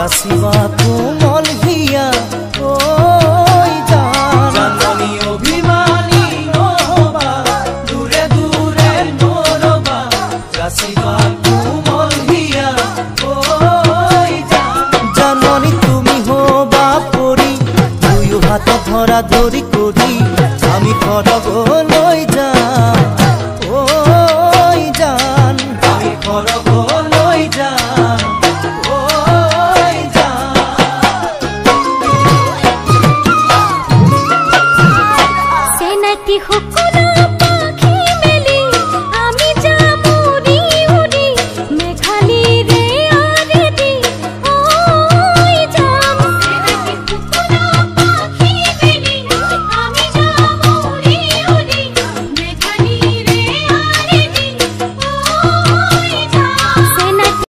যাচিবা কোমল হিয়া ঐ জাননী অভিমানী নহবা দূৰে দূৰে নৰবা যাচিবা কোমল হিয়া ঐ জাননী তুমি হবা পৰি দুয়ো হাত ধৰা ধৰি কৰি আমি ঘৰলৈ যাম ঐ জান আমি ঘৰ